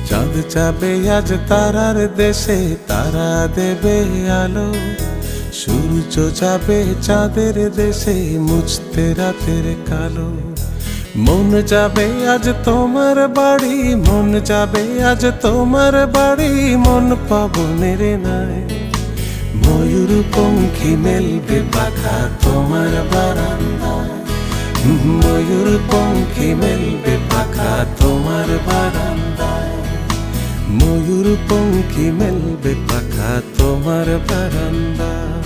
চাঁদ যাবে আজ তারার দেশে, তারা দেবে আলো। সূর্য যাবে চাঁদের দেশে, মুছতে রাতের কালো। মন যাবে আজ তোমার বাড়ি, মন যাবে আজ তোমার বাড়ি, মন পাবনের নাই। ময়ূর পঙ্খী মেলবে পাখা তোমার বারান্দায়, ময়ূর পঙ্খী মেলবে পাখা তোমার বারান্দায়, ময়ূর পঙ্খী মেলবে পাখা তোমার বারান্দায়।